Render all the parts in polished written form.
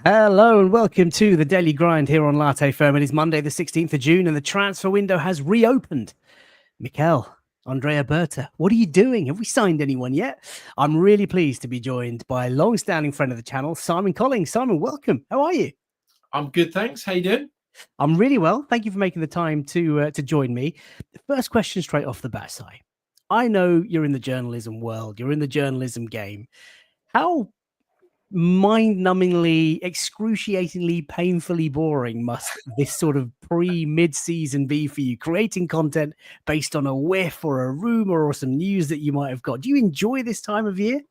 Hello and welcome to the Daily Grind here on Latte Firm. It is Monday, the 16th of June, and the transfer window has reopened. Mikel, Andrea Berta, what are you doing? Have we signed anyone yet? I'm really pleased to be joined by a long-standing friend of the channel, Simon Collings. Simon, welcome. How are you? I'm good, thanks. How you doing? I'm really well. Thank you for making the time to join me. The first question straight off the bat, Si. I know you're in the journalism world. You're in the journalism game. How mind-numbingly, excruciatingly, painfully boring must this sort of mid-season be for you, creating content based on a whiff or a rumor or some news that you might have got? Do you enjoy this time of year?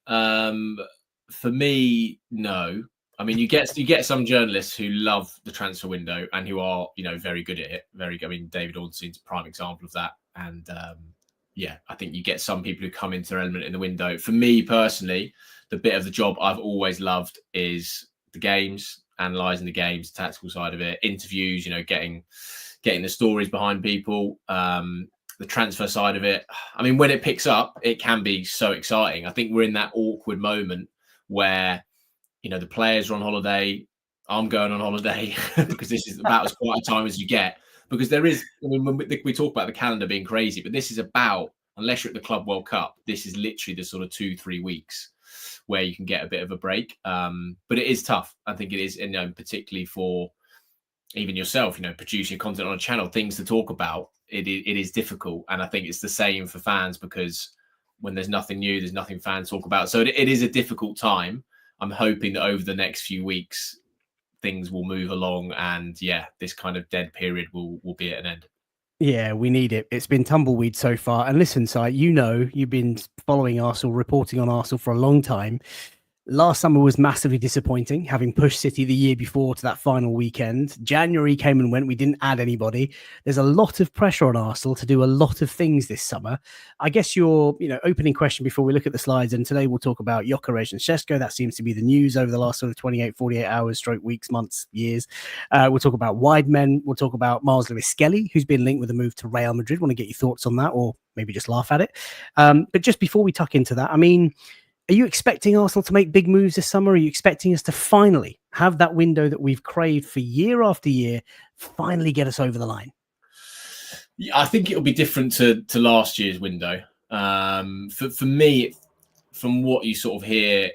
For me, no. I mean, you get some journalists who love the transfer window and who are, very good at it. David Ornstein's a prime example of that. And I think you get some people who come into their element in the window. For me personally, the bit of the job I've always loved is the games, analysing the games, the tactical side of it, interviews, getting the stories behind people, the transfer side of it. I mean, when it picks up, it can be so exciting. I think we're in that awkward moment where, the players are on holiday. I'm going on holiday because this is about as quiet a time as you get. Because there is, when we talk about the calendar being crazy, but this is about, unless you're at the Club World Cup, this is literally the sort of 2-3 weeks where you can get a bit of a break. But it is tough. I think it is, particularly for even yourself, producing content on a channel, things to talk about. It is difficult. And I think it's the same for fans, because when there's nothing new, there's nothing fans talk about. So it is a difficult time. I'm hoping that over the next few weeks, things will move along, and this kind of dead period will be at an end. Yeah, we need it. It's been tumbleweed so far. And listen, Si, you've been following Arsenal, reporting on Arsenal for a long time. Last summer was massively disappointing, having pushed City the year before to that final weekend. January came and went. We didn't add anybody. There's a lot of pressure on Arsenal to do a lot of things this summer. I guess your opening question before we look at the slides, and today we'll talk about Gyökeres and Šeško. That seems to be the news over the last sort of 28, 48 hours, stroke weeks, months, years. We'll talk about wide men. We'll talk about Miles Lewis-Skelly, who's been linked with a move to Real Madrid. Want to get your thoughts on that, or maybe just laugh at it. But just before we tuck into that, I mean, are you expecting Arsenal to make big moves this summer? Are you expecting us to finally have that window that we've craved for year after year, finally get us over the line? Yeah, I think it'll be different to last year's window. For me, from what you sort of hear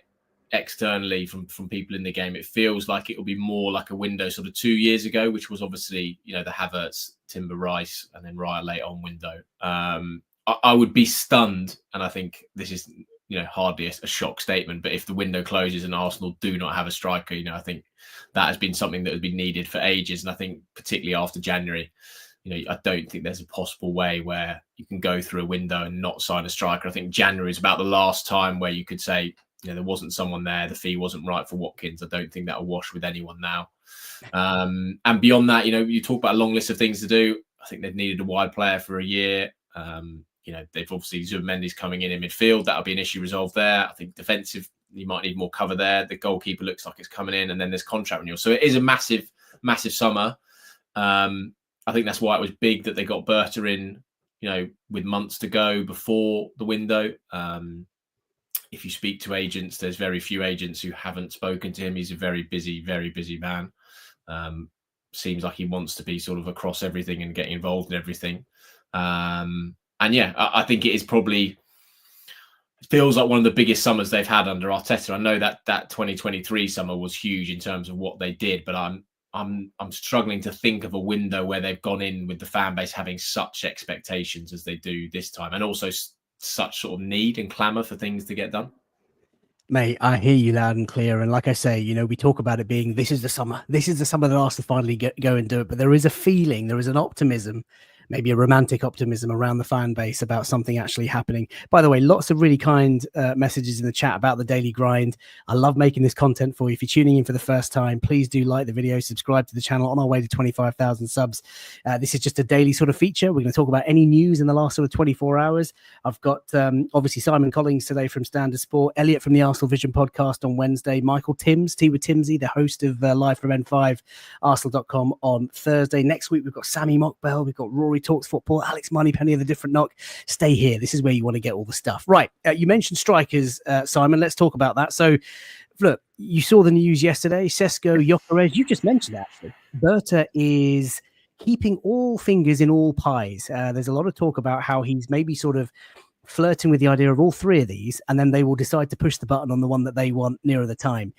externally from people in the game, it feels like it'll be more like a window sort of 2 years ago, which was obviously, the Havertz, Timber, Rice, and then Raya late on window. I would be stunned, and I think this is hardly a shock statement, but if the window closes and Arsenal do not have a striker, I think that has been something that has been needed for ages. And I think particularly after January, I don't think there's a possible way where you can go through a window and not sign a striker. I think January is about the last time where you could say, there wasn't someone there, the fee wasn't right for Watkins. I don't think that'll wash with anyone now. And beyond that, you talk about a long list of things to do. I think they've needed a wide player for a year. They've obviously Mendy's coming in midfield. That'll be an issue resolved there. I think defensive, you might need more cover there. The goalkeeper looks like it's coming in, and then there's contract renewal. So it is a massive, massive summer. I think that's why it was big that they got Berta in, with months to go before the window. If you speak to agents, there's very few agents who haven't spoken to him. He's a very busy man. Seems like he wants to be sort of across everything and getting involved in everything. I think it is probably, it feels like one of the biggest summers they've had under Arteta. I know that 2023 summer was huge in terms of what they did, but I'm struggling to think of a window where they've gone in with the fan base having such expectations as they do this time, and also such sort of need and clamour for things to get done. Mate, I hear you loud and clear. And like I say, we talk about it being, this is the summer that Arsenal finally go and do it. But there is a feeling, there is an optimism, maybe a romantic optimism around the fan base about something actually happening. By the way, lots of really kind messages in the chat about the Daily Grind. I love making this content for you. If you're tuning in for the first time, please do like the video, subscribe to the channel. On our way to 25,000 subs. This is just a daily sort of feature. We're going to talk about any news in the last sort of 24 hours. I've got obviously Simon Collings today from Standard Sport, Elliot from the Arsenal Vision podcast on Wednesday, Michael Timms, Tea with Timsy, the host of Live from N5, Arsenal.com on Thursday. Next week, we've got Sammy Mockbell, we've got Rory Talks Football, Alex Moneypenny of the Different Knock. Stay here. This is where you want to get all the stuff. Right. You mentioned strikers, Simon. Let's talk about that. So look, you saw the news yesterday. Sesko, Gyökeres, you just mentioned it, actually. Berta is keeping all fingers in all pies. There's a lot of talk about how he's maybe sort of flirting with the idea of all three of these, and then they will decide to push the button on the one that they want nearer the time.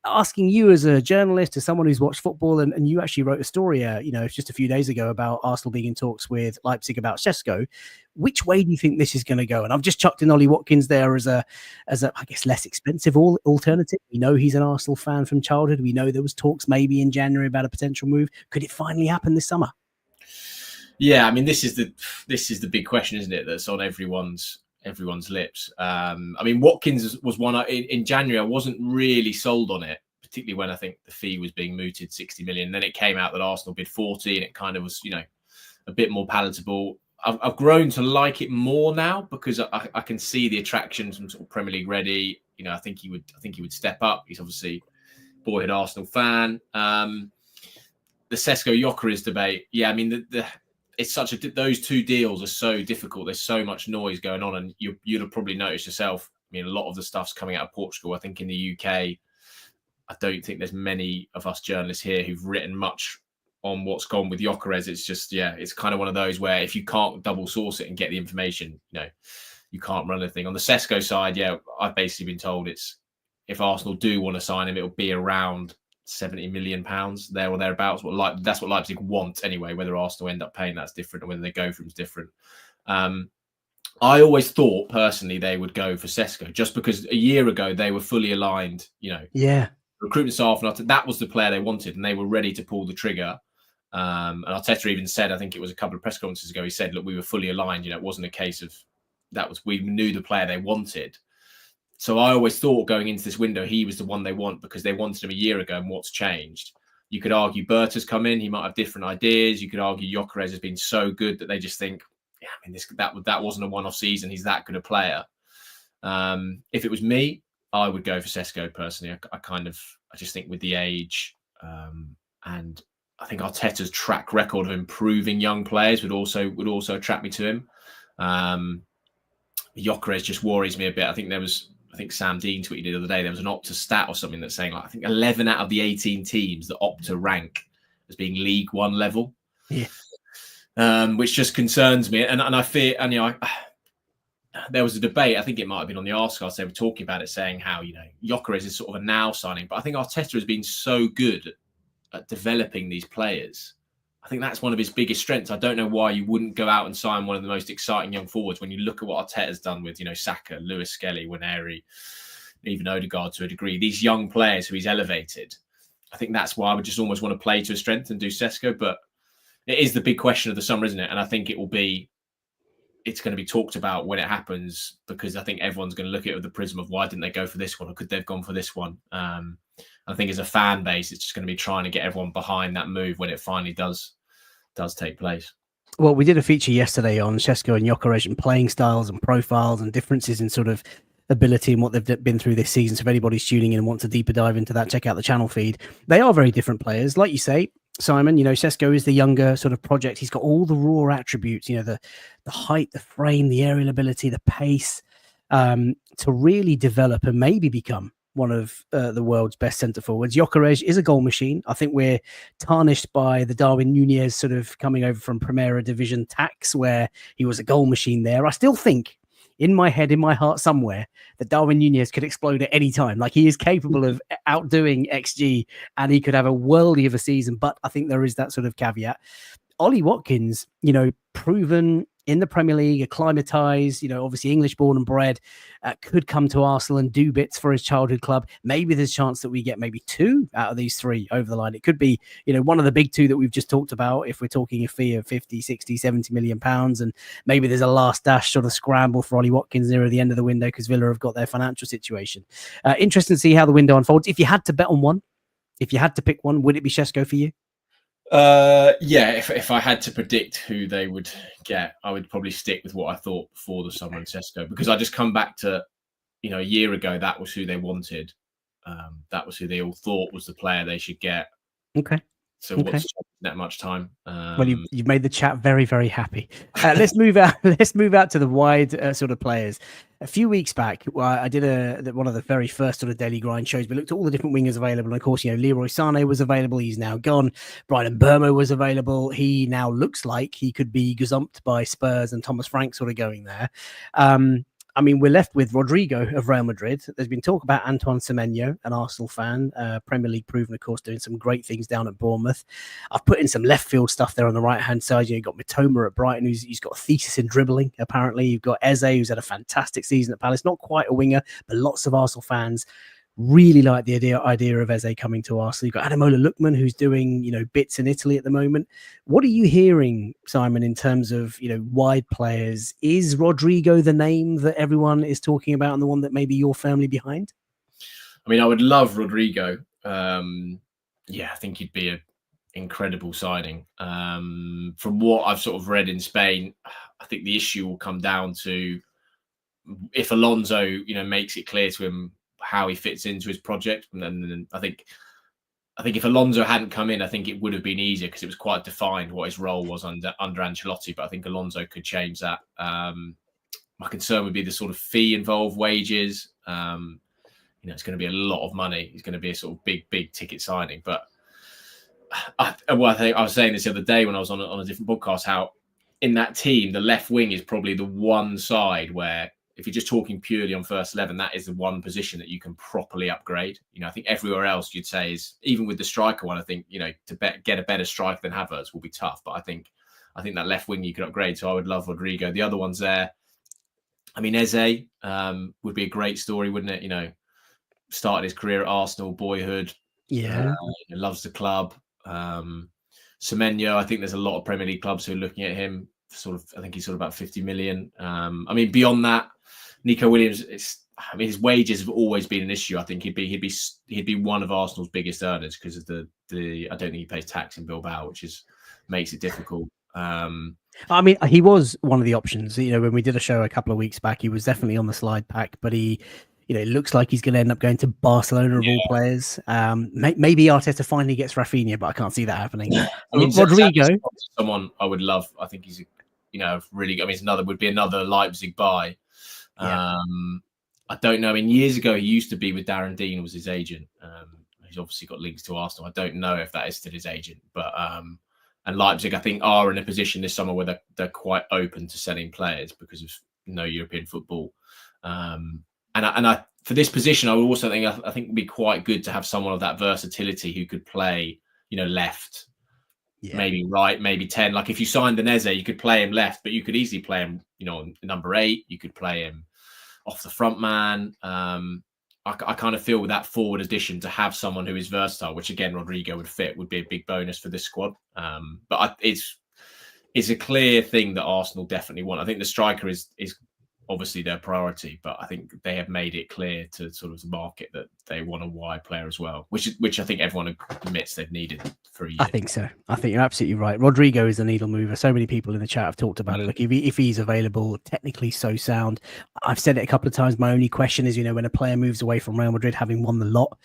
Asking you as a journalist, as someone who's watched football, and you actually wrote a story, just a few days ago about Arsenal being in talks with Leipzig about Sesko. Which way do you think this is going to go? And I've just chucked in Ollie Watkins there as a, I guess, less expensive alternative. We know he's an Arsenal fan from childhood. We know there was talks maybe in January about a potential move. Could it finally happen this summer? Yeah, I mean, this is the big question, isn't it? That's on everyone's lips. I mean, Watkins was one in January. I wasn't really sold on it, particularly when I think the fee was being mooted 60 million. Then it came out that Arsenal bid 40, and it kind of was, a bit more palatable. I've grown to like it more now because I can see the attraction from sort of Premier League ready. I think he would step up. He's obviously boyhood Arsenal fan. The Sesko Gyökeres debate. Yeah, I mean it's those two deals are so difficult. There's so much noise going on, and you'd have probably noticed yourself. I mean, a lot of the stuff's coming out of Portugal. I think in the UK, I don't think there's many of us journalists here who've written much on what's gone with Gyökeres. It's just, it's kind of one of those where if you can't double source it and get the information, you can't run anything. On the Sesko side, I've basically been told if Arsenal do want to sign him, it'll be around £70 million there or thereabouts. That's what Leipzig want anyway. Whether Arsenal end up paying, that's different, or whether they go for him is different. I always thought personally they would go for Sesko just because a year ago they were fully aligned. Recruitment staff, and that was the player they wanted, and they were ready to pull the trigger. And Arteta even said, I think it was a couple of press conferences ago, he said, look, we were fully aligned. It wasn't a case of we knew the player they wanted. So I always thought going into this window, he was the one they want because they wanted him a year ago. And what's changed? You could argue Berta's come in. He might have different ideas. You could argue Gyökeres has been so good that they just think, that wasn't a one-off season. He's that good a player. If it was me, I would go for Sesko personally. I just think with the age and I think Arteta's track record of improving young players would also attract me to him. Gyökeres just worries me a bit. I think Sam Dean tweeted the other day, there was an Opta stat or something that's saying I think 11 out of the 18 teams that Opta rank as being League One level. Yeah. Which just concerns me. And I fear, there was a debate, I think it might have been on the Arsecast, they were talking about it, saying how, Gyökeres is sort of a now signing. But I think Arteta has been so good at developing these players. I think that's one of his biggest strengths. I don't know why you wouldn't go out and sign one of the most exciting young forwards when you look at what Arteta's done with, Saka, Lewis Skelly, Waneri, even Odegaard to a degree. These young players who he's elevated. I think that's why I would just almost want to play to his strength and do Sesko. But it is the big question of the summer, isn't it? And I think it's going to be talked about when it happens, because I think everyone's going to look at it with the prism of why didn't they go for this one, or could they have gone for this one? I think as a fan base, it's just going to be trying to get everyone behind that move when it finally does take place. Well, we did a feature yesterday on Sesko and Gyökeres and playing styles and profiles and differences in sort of ability and what they've been through this season. So if anybody's tuning in and wants a deeper dive into that, check out the channel feed. They are very different players. Like you say, Simon, Sesko is the younger sort of project. He's got all the raw attributes, the height, the frame, the aerial ability, the pace, to really develop and maybe become one of the world's best centre forwards. Gyökeres is a goal machine. I think we're tarnished by the Darwin Nunez sort of coming over from Primera Division tax, where he was a goal machine there. I still think in my head, in my heart somewhere, that Darwin Nunez could explode at any time. Like, he is capable of outdoing XG and he could have a worldie of a season. But I think there is that sort of caveat. Ollie Watkins, proven in the Premier League, acclimatized, obviously English born and bred, could come to Arsenal and do bits for his childhood club. Maybe there's a chance that we get maybe two out of these three over the line. It could be, one of the big two that we've just talked about, if we're talking a fee of 50, 60, 70 million pounds. And maybe there's a last dash sort of scramble for Ollie Watkins near the end of the window because Villa have got their financial situation. Interesting to see how the window unfolds. If you had to bet on one, if you had to pick one, would it be Sesko for you? If I had to predict who they would get, I would probably stick with what I thought before the summer in Sesko, because I just come back to, a year ago, that was who they wanted. That was who they all thought was the player they should get. Okay. So what's that much time. Well, you've made the chat very, very happy. Let's move out. Let's move out to the wide sort of players. A few weeks back, I did one of the very first sort of daily grind shows. We looked at all the different wingers available, and of course, Leroy Sané was available. He's now gone. Brian Burmo was available. He now looks like he could be gazumped by Spurs, and Thomas Frank sort of going there. I mean, we're left with Rodrigo of Real Madrid. There's been talk about Antoine Semenyo, an Arsenal fan, Premier League proven, of course, doing some great things down at Bournemouth. I've put in some left field stuff there on the right-hand side. You've got Mitoma at Brighton, he's got a thesis in dribbling, apparently. You've got Eze, who's had a fantastic season at Palace. Not quite a winger, but lots of Arsenal fans really like the idea of Eze coming to Arsenal. You've got Ademola Lookman, who's doing, bits in Italy at the moment. What are you hearing, Simon, in terms of, wide players? Is Rodrigo the name that everyone is talking about and the one that maybe you're firmly behind? I mean, I would love Rodrigo. I think he'd be an incredible signing. From what I've sort of read in Spain, I think the issue will come down to if Alonso, makes it clear to him how he fits into his project. And then I think if Alonso hadn't come in, I think it would have been easier because it was quite defined what his role was under Ancelotti. But I think Alonso could change that. My concern would be the sort of fee involved, wages. It's going to be a lot of money. It's going to be a sort of big ticket signing. But I think I was saying this the other day when I was on a different podcast, how in that team, the left wing is probably the one side where, if you're just talking purely on first 11, that is the one position that you can properly upgrade. I think everywhere else you'd say is, even with the striker one, I think, to get a better striker than Havertz will be tough. But I think that left wing you could upgrade. So I would love Rodrigo. The other ones there, I mean, Eze would be a great story, wouldn't it? Started his career at Arsenal, boyhood. Yeah. Loves the club. Semenyo, I think there's a lot of Premier League clubs who are looking at him. I think he's sort of about 50 million. I mean, beyond that, Nico Williams, his wages have always been an issue. I think he'd be one of Arsenal's biggest earners because of the I don't think he pays tax in Bilbao, which makes it difficult. I mean, he was one of the options. When we did a show a couple of weeks back, he was definitely on the slide pack, but he, it looks like he's going to end up going to Barcelona of all players. Maybe Arteta finally gets Rafinha, but I can't see that happening. I mean, Rodrigo, someone I would love. I think he's really. I mean, another Leipzig buy. Yeah. I don't know. I mean, years ago he used to be with Darren Dean, was his agent. He's obviously got links to Arsenal. I don't know if that is still his agent, but and Leipzig, I think, are in a position this summer where they're quite open to selling players because of no European football. And I for this position, I would also think it would be quite good to have someone of that versatility who could play, left, maybe right, maybe 10. Like if you signed an Eze, you could play him left, but you could easily play him, number 8. You could play him off the front man. I kind of feel with that forward addition to have someone who is versatile, which again Rodrigo would fit, would be a big bonus for this squad. But it's a clear thing that Arsenal definitely want. I think the striker is obviously their priority, but I think they have made it clear to sort of the market that they want a wide player as well, which I think everyone admits they've needed for a year. I think so. I think you're absolutely right. Rodrigo is a needle mover. So many people in the chat have talked about it. Look, if he's available, technically so sound. I've said it a couple of times. My only question is, when a player moves away from Real Madrid, having won the lot,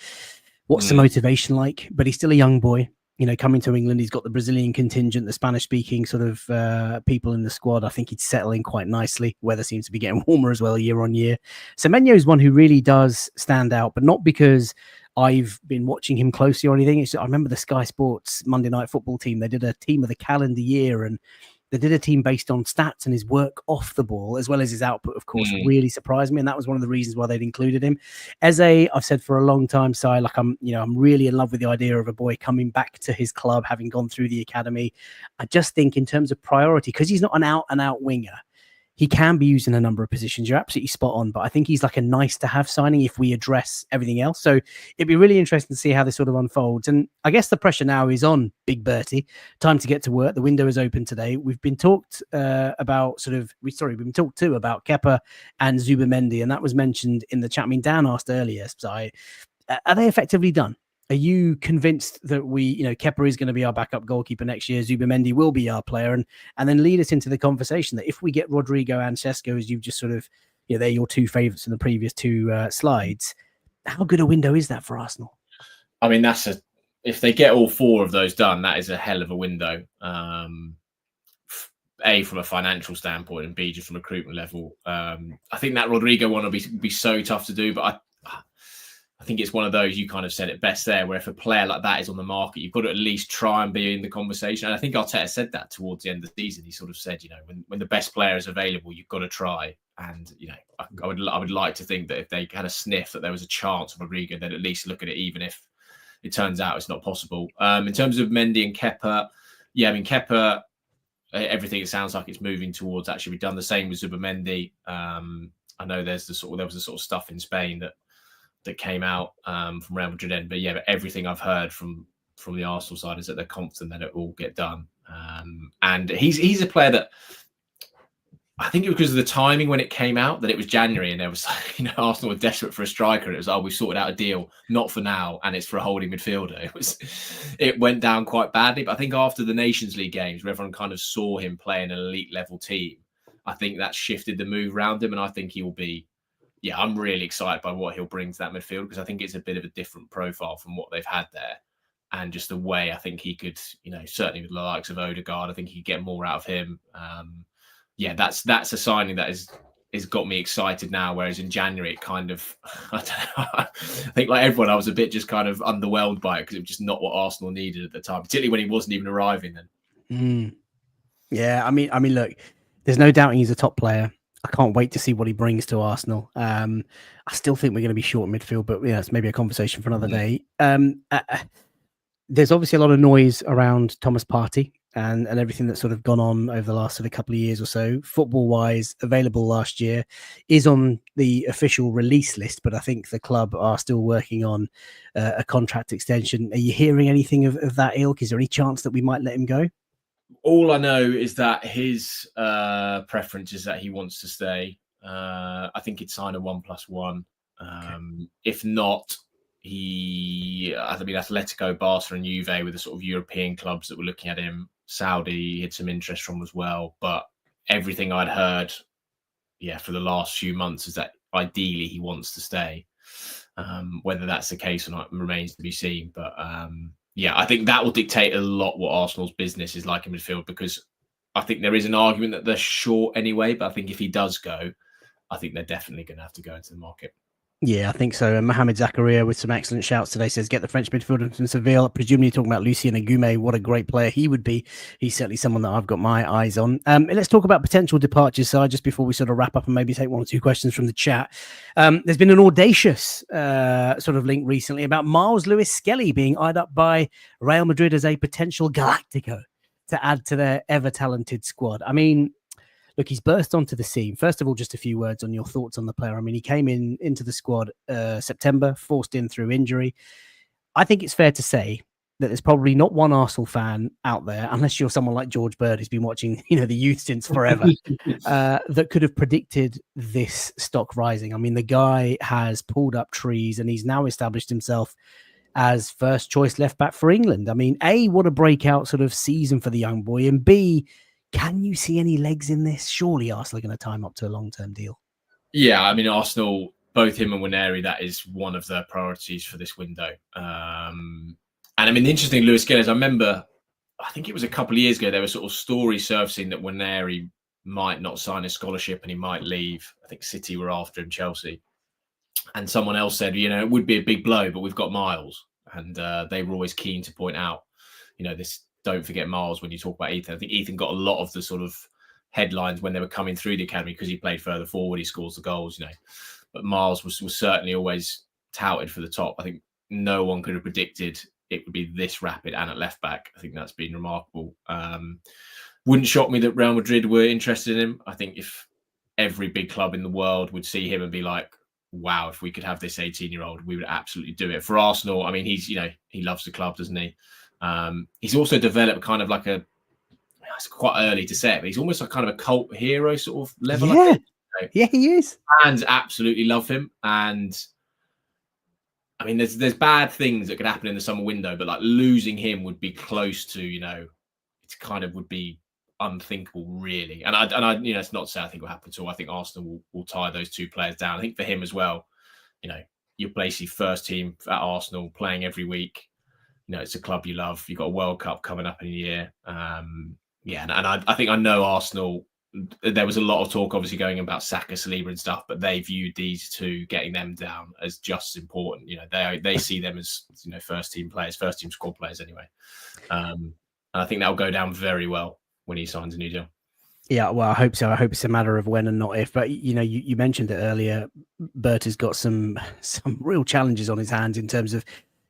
what's the motivation like? But he's still a young boy. Coming to England, he's got the Brazilian contingent, the Spanish-speaking sort of people in the squad. I think he'd settle in quite nicely. Weather seems to be getting warmer as well year on year. Semenyo is one who really does stand out, but not because I've been watching him closely or anything. I remember the Sky Sports Monday Night Football team. They did a team of the calendar year, and they did a team based on stats, and his work off the ball, as well as his output, of course, really surprised me. And that was one of the reasons why they'd included him. Eze, I've said for a long time, Si, like I'm really in love with the idea of a boy coming back to his club, having gone through the academy. I just think in terms of priority, because he's not an out and out winger, he can be used in a number of positions. You're absolutely spot on, but I think he's like a nice to have signing if we address everything else. So it'd be really interesting to see how this sort of unfolds. And I guess the pressure now is on Big Bertie. Time to get to work. The window is open today. We've been talked about we've been talked to about Kepa and Zubimendi, and that was mentioned in the chat. I mean, Dan asked earlier, so are they effectively done? Are you convinced that Kepa is going to be our backup goalkeeper next year? Zubimendi will be our player, and then lead us into the conversation that if we get Rodrigo and Sesko, as you've just sort of, they're your two favourites in the previous two slides. How good a window is that for Arsenal? I mean, if they get all 4 of those done, that is a hell of a window. A, from a financial standpoint, and B, just from a recruitment level. I think that Rodrigo one will be so tough to do, but I think it's one of those, you kind of said it best there, where if a player like that is on the market, you've got to at least try and be in the conversation. And I think Arteta said that towards the end of the season. He sort of said, when the best player is available, you've got to try. And, I would like to think that if they had a sniff that there was a chance of Rodrigo, they'd at least look at it, even if it turns out it's not possible. In terms of Mendy and Kepa, Kepa, everything, it sounds like it's moving towards actually be done. The same with Zubimendi. I know there was the sort of stuff in Spain that came out from Real Madrid end, but everything I've heard from the Arsenal side is that they're confident that it will get done. And he's a player that I think it was because of the timing when it came out, that it was January and there was Arsenal were desperate for a striker. It was, we've sorted out a deal, not for now, and it's for a holding midfielder. It went down quite badly, but I think after the Nations League games, where everyone kind of saw him play in an elite level team, I think that shifted the move around him, and I think he will be. Yeah, I'm really excited by what he'll bring to that midfield, because I think it's a bit of a different profile from what they've had there. And just the way I think he could, certainly with the likes of Odegaard, I think he could get more out of him. That's a signing that has got me excited now, whereas in January it kind of, I don't know, I think like everyone, I was a bit just kind of underwhelmed by it, because it was just not what Arsenal needed at the time, particularly when he wasn't even arriving then. Yeah, I mean, look, there's no doubting he's a top player. I can't wait to see what he brings to Arsenal. I still think we're going to be short midfield, but it's maybe a conversation for another day. There's obviously a lot of noise around Thomas Partey and everything that's sort of gone on over the last sort of couple of years or so. Football-wise, available last year, is on the official release list, but I think the club are still working on a contract extension. Are you hearing anything of that ilk? Is there any chance that we might let him go? All I know is that his preference is that he wants to stay. I think he'd sign a 1+1. If not, Atletico, Barca and Juve were the sort of European clubs that were looking at him. Saudi, he had some interest from as well. But everything I'd heard, for the last few months is that ideally he wants to stay. Whether that's the case or not remains to be seen. But I think that will dictate a lot what Arsenal's business is like in midfield, because I think there is an argument that they're short anyway. But I think if he does go, I think they're definitely going to have to go into the market. Yeah, I think so. And Mohamed Zakaria with some excellent shouts today says, get the French midfielder from Seville. Presumably talking about Lucien Agume. What a great player he would be. He's certainly someone that I've got my eyes on. Let's talk about potential departures, Si, just before we sort of wrap up and maybe take one or two questions from the chat. There's been an audacious sort of link recently about Miles Lewis-Skelly being eyed up by Real Madrid as a potential Galactico to add to their ever-talented squad. I mean, look, he's burst onto the scene. First of all, just a few words on your thoughts on the player. I mean, he came into the squad September, forced in through injury. I think it's fair to say that there's probably not one Arsenal fan out there, unless you're someone like George Bird, who's been watching, the youth since forever, that could have predicted this stock rising. I mean, the guy has pulled up trees and he's now established himself as first choice left back for England. I mean, A, what a breakout sort of season for the young boy, and B, can you see any legs in this? Surely Arsenal are going to time up to a long-term deal. Yeah, I mean, Arsenal, both him and Nwaneri, that is one of their priorities for this window. And I mean, the interesting Lewis Skelly is, I remember, I think it was a couple of years ago, there was sort of stories surfacing that Nwaneri might not sign a scholarship and he might leave. I think City were after him, Chelsea. And someone else said, it would be a big blow, but we've got Miles. And they were always keen to point out, this. Don't forget Miles when you talk about Ethan. I think Ethan got a lot of the sort of headlines when they were coming through the academy because he played further forward, he scores the goals, But Miles was certainly always touted for the top. I think no one could have predicted it would be this rapid and at left back. I think that's been remarkable. Wouldn't shock me that Real Madrid were interested in him. I think if every big club in the world would see him and be like, wow, if we could have this 18-year-old, we would absolutely do it. For Arsenal, I mean, he's, he loves the club, doesn't he? He's also developed kind of like it's quite early to say it, but he's almost like kind of a cult hero sort of level. Yeah, yeah, he is. Fans absolutely love him. And I mean, there's bad things that could happen in the summer window, but like losing him would be close to, it kind of would be unthinkable, really. And I it's not to say I think will happen at all. I think Arsenal will tie those two players down. I think for him as well, you're basically first team at Arsenal playing every week. it's a club you love. You've got a World Cup coming up in a year. Yeah, and I think I know Arsenal. There was a lot of talk, obviously, going about Saka, Saliba, and stuff, but they viewed these two, getting them down, as just as important. They see them as first team players, first team squad players anyway. And I think that'll go down very well when he signs a new deal. Yeah, well, I hope so. I hope it's a matter of when and not if. But you mentioned it earlier. Bert has got some real challenges on his hands in terms of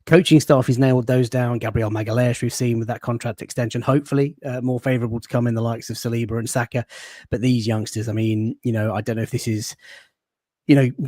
coaching staff. He's nailed those down. Gabriel Magalhaes, we've seen with that contract extension, hopefully more favourable to come in the likes of Saliba and Saka. But these youngsters, I mean, I don't know if this is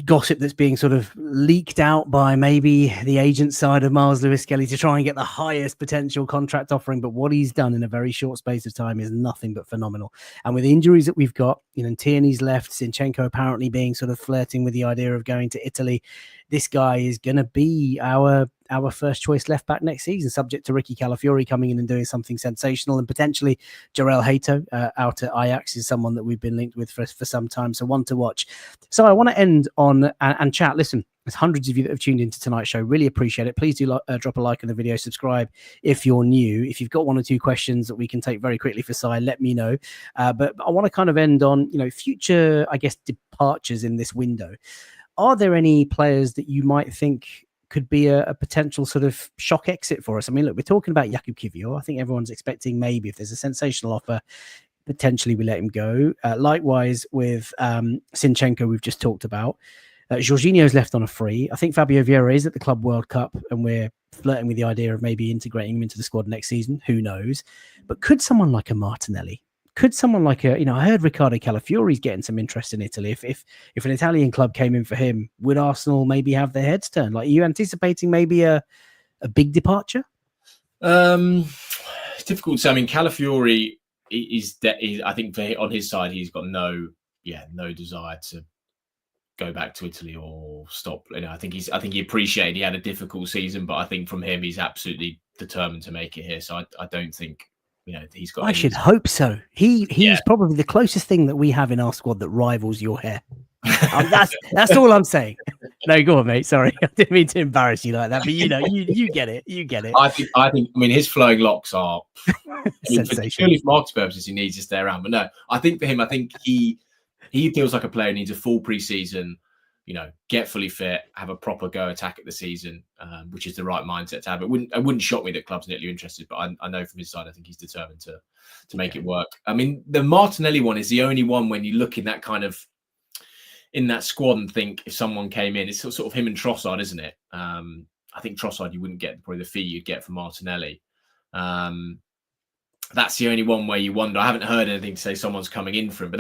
gossip that's being sort of leaked out by maybe the agent side of Miles Lewis-Skelly to try and get the highest potential contract offering. But what he's done in a very short space of time is nothing but phenomenal. And with the injuries that we've got, Tierney's left, Zinchenko apparently being sort of flirting with the idea of going to Italy. This guy is going to be our first choice left back next season, subject to Ricky Calafiori coming in and doing something sensational, and potentially Jarell Hato out at Ajax is someone that we've been linked with for some time. So one to watch. So I want to end on and chat. Listen, there's hundreds of you that have tuned into tonight's show. Really appreciate it. Please do drop a like on the video, subscribe if you're new. If you've got one or two questions that we can take very quickly for Si, let me know. But I want to kind of end on, future, I guess, departures in this window. Are there any players that you might think could be a potential sort of shock exit for us? I mean, look, we're talking about Jakub Kiwior. I think everyone's expecting maybe if there's a sensational offer, potentially we let him go. Likewise with Zinchenko, we've just talked about. Jorginho's left on a free. I think Fabio Vieira is at the Club World Cup, and we're flirting with the idea of maybe integrating him into the squad next season. Who knows? But could someone like a Martinelli, could someone like I heard Riccardo Calafiori's getting some interest in Italy. If an Italian club came in for him, would Arsenal maybe have their heads turned? Like, are you anticipating maybe a big departure? It's difficult to say. I mean, Calafiori is I think on his side, he's got no desire to go back to Italy or stop. I think he appreciated he had a difficult season, but I think from him, he's absolutely determined to make it here. So I don't think he's got. I should hope so. He's probably the closest thing that we have in our squad that rivals your hair. That's all I'm saying. No, go on, mate. Sorry, I didn't mean to embarrass you like that, but you get it. You get it. I think. I mean, his flowing locks are sensational. Purely for marketing purposes, he needs to stay around. But no, I think for him, I think he feels like a player who needs a full preseason. Get fully fit, have a proper go attack at the season, which is the right mindset to have. It wouldn't shock me that clubs are interested, but I know from his side, I think he's determined to make it work. I mean, the Martinelli one is the only one when you look in that kind of in that squad and think if someone came in, it's sort of him and Trossard, isn't it? I think Trossard you wouldn't get probably the fee you'd get for Martinelli. That's the only one where you wonder. I haven't heard anything to say someone's coming in for him, but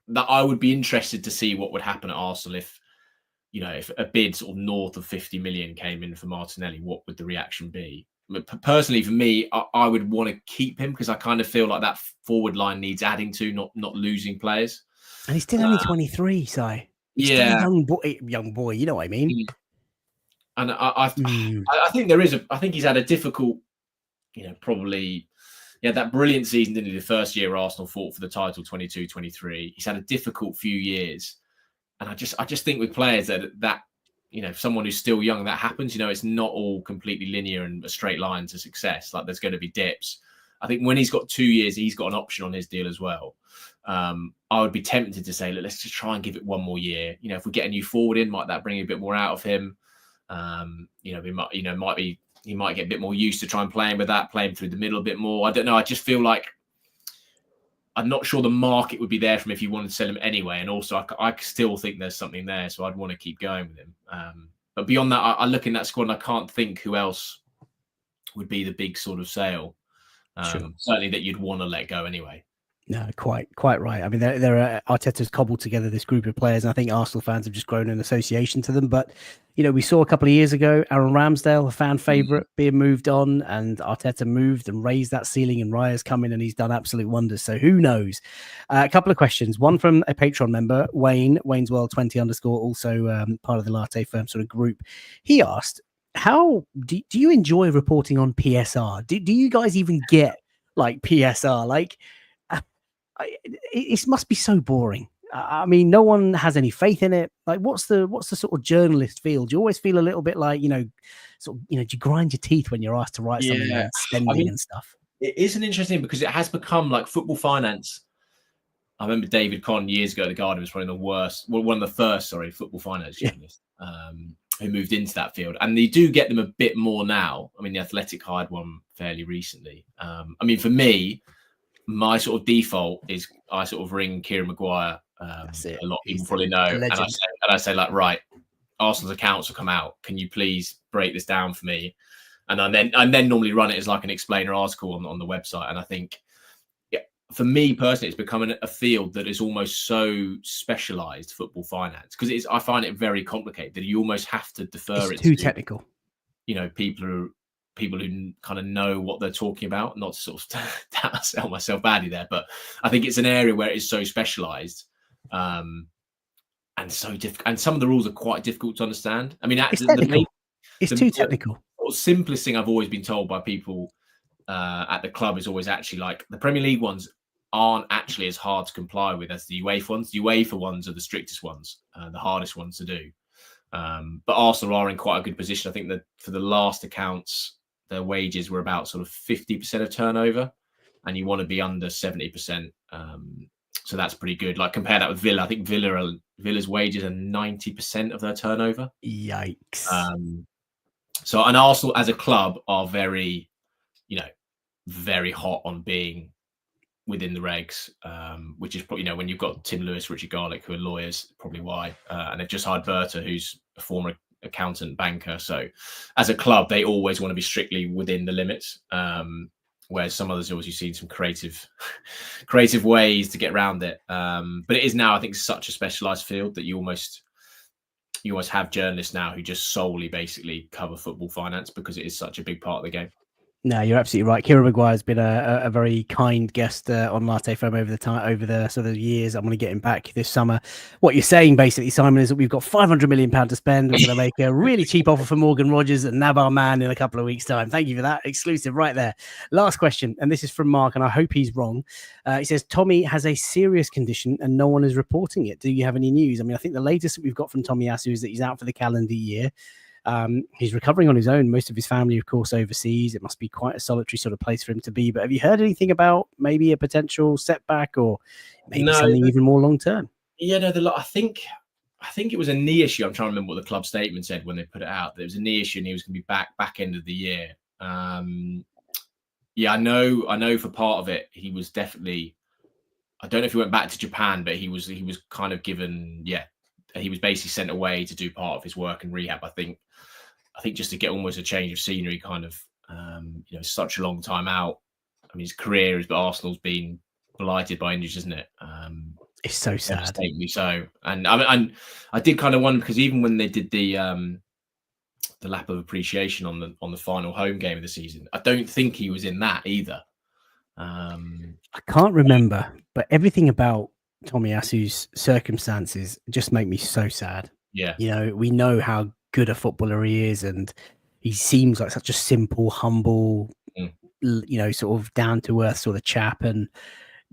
that I would be interested to see what would happen at Arsenal if a bid sort of north of 50 million came in for Martinelli, what would the reaction be? But personally, for me, I would want to keep him because I kind of feel like that forward line needs adding to, not losing players. And he's still only 23, Si. He's still a young boy. You know what I mean? And I think I think he's had a difficult, probably, that brilliant season, didn't he? The first year Arsenal fought for the title, 22-23. He's had a difficult few years. And I just think with players that someone who's still young, that happens. It's not all completely linear and a straight line to success. Like, there's going to be dips. I think when he's got 2 years, he's got an option on his deal as well. I would be tempted to say, look, let's just try and give it one more year. If we get a new forward in, might that bring a bit more out of him? He might get a bit more used to try and playing with that, playing through the middle a bit more. I don't know. I just feel like I'm not sure the market would be there for him if you wanted to sell him anyway. And also, I still think there's something there, so I'd want to keep going with him. But beyond that, I look in that squad and I can't think who else would be the big sort of sale. Sure. Certainly that you'd want to let go anyway. No, quite right. I mean, Arteta's cobbled together this group of players, and I think Arsenal fans have just grown an association to them. But we saw a couple of years ago Aaron Ramsdale, a fan favourite, being moved on, and Arteta moved and raised that ceiling, and Raya's come in and he's done absolute wonders. So who knows? A couple of questions. One from a Patreon member, Wayne's World 20 _, also part of the Latte Firm sort of group. He asked, "How do you enjoy reporting on PSR? Do you guys even get like PSR? Like?" It must be so boring. I mean, no one has any faith in it. Like, what's the sort of journalist feel? Do you always feel a little bit like, sort of, do you grind your teeth when you're asked to write something Yeah, on spending and stuff? it isn't interesting because it has become like football finance. I remember David Conn years ago at the Guardian was probably one of the first, football finance journalists who moved into that field. And they do get them a bit more now. I mean, the Athletic hired one fairly recently. I mean, for me, my sort of default is I sort of ring Kieran Maguire. That's it. A lot of people He's probably know. And legend. I say like, right, Arsenal's accounts will come out. Can you please break this down for me? And I then normally run it as like an explainer article on the website. And I think, for me personally, it's becoming a field that is almost so specialized, football finance, because I find it very complicated that you almost have to defer It's too to technical. people who kind of know what they're talking about. Not to sort of sell myself badly there, but I think it's an area where it is so specialized and so difficult, and some of the rules are quite difficult to understand. I mean, It's technical. It's too technical. The simplest thing I've always been told by people at the club is always actually like the Premier League ones aren't actually as hard to comply with as the UEFA ones. The UEFA ones are the strictest ones, the hardest ones to do. But Arsenal are in quite a good position. I think that for the last accounts, their wages were about sort of 50% of turnover, and you want to be under 70%. So that's pretty good. Like compare that with Villa. I think Villa's wages are 90% of their turnover. Yikes. So, and Arsenal as a club are very, very hot on being within the regs, which is probably, when you've got Tim Lewis, Richard Garlick, who are lawyers, probably why. And they've just hired Berta, who's a former accountant banker. So as a club, they always want to be strictly within the limits. Whereas some others, obviously, seen some creative ways to get around it. But it is now, I think, such a specialized field that you almost have journalists now who just solely basically cover football finance because it is such a big part of the game. No, you're absolutely right. Kieran Maguire has been a very kind guest on Latte Foam over the sort of years. I'm going to get him back this summer. What you're saying, basically, Simon, is that we've got £500 million to spend. We're going to make a really cheap offer for Morgan Rogers and Nab our man in a couple of weeks' time. Thank you for that. Exclusive right there. Last question, and this is from Mark, and I hope he's wrong. He says, Tommy has a serious condition and no one is reporting it. Do you have any news? I mean, I think the latest that we've got from Tomiyasu is that he's out for the calendar year. He's recovering on his own. Most of his family, of course, overseas. It must be quite a solitary sort of place for him to be. But have you heard anything about maybe a potential setback or maybe something even more long term? Yeah, no. I think it was a knee issue. I'm trying to remember what the club statement said when they put it out. There was a knee issue, and he was going to be back end of the year. Yeah, I know. For part of it, he was definitely. I don't know if he went back to Japan, but he was kind of given. Yeah, he was basically sent away to do part of his work and rehab. I think just to get almost a change of scenery, kind of, such a long time out. I mean, his career at Arsenal's been blighted by injuries, isn't it? It's so sad. So, and I did kind of wonder because even when they did the lap of appreciation on the final home game of the season, I don't think he was in that either. I can't remember, but everything about Tomiyasu's circumstances just make me so sad. Yeah, we know how good a footballer he is, and he seems like such a simple, humble, sort of down to earth sort of chap. And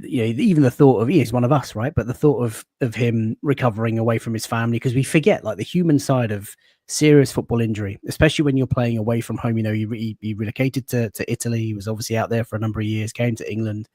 even the thought of he's one of us, right? But the thought of him recovering away from his family, because we forget like the human side of serious football injury, especially when you're playing away from home. He relocated to Italy. He was obviously out there for a number of years, came to England.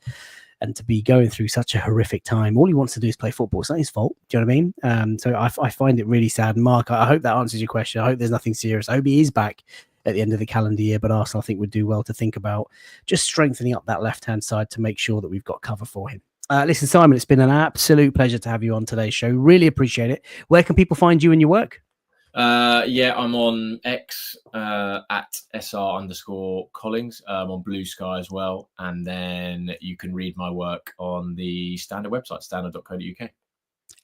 And to be going through such a horrific time, all he wants to do is play football. It's not his fault. Do you know what I mean? So I find it really sad. Mark, I hope that answers your question. I hope there's nothing serious. I hope he is back at the end of the calendar year. But Arsenal, I think, would do well to think about just strengthening up that left-hand side to make sure that we've got cover for him. Listen, Simon, it's been an absolute pleasure to have you on today's show. Really appreciate it. Where can people find you and your work? I'm on X at SR_Collings. I'm on Blue Sky as well. And then you can read my work on the Standard website, standard.co.uk.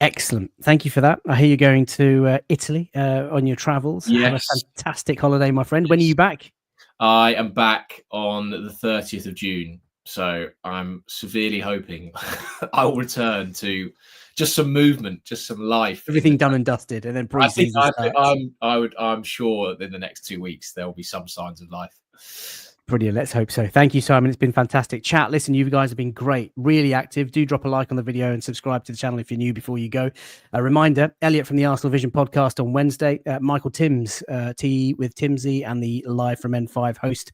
Excellent. Thank you for that. I hear you're going to Italy on your travels. Yes. Have a fantastic holiday, my friend. When are you back? I am back on the 30th of June. So I'm severely hoping I will return to just some movement, just some life. Everything done and dusted, and then pre-season starts. I'm sure that in the next 2 weeks there will be some signs of life. Brilliant. Let's hope so. Thank you, Simon. It's been fantastic. Chat, listen, you guys have been great, really active. Do drop a like on the video and subscribe to the channel if you're new before you go. A reminder, Elliot from the Arsenal Vision podcast on Wednesday, Michael Timms, Tea with Timsy, and the Live from N5 host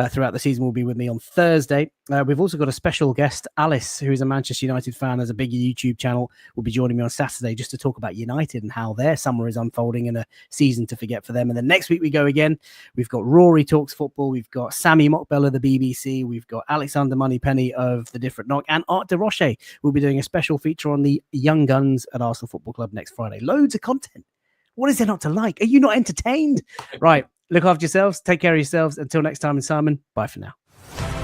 throughout the season will be with me on Thursday. We've also got a special guest, Alice, who is a Manchester United fan, has a big YouTube channel, will be joining me on Saturday just to talk about United and how their summer is unfolding and a season to forget for them. And then next week we go again. We've got Rory Talks Football. We've got Sammy Mockbell of the BBC. We've got Alexander Moneypenny of the Different Knock, and Art de Roche will be doing a special feature on the young guns at Arsenal Football Club next Friday. Loads of content. What is there not to like? Are you not entertained? Right. Look after yourselves. Take care of yourselves. Until next time, and Simon, bye for now.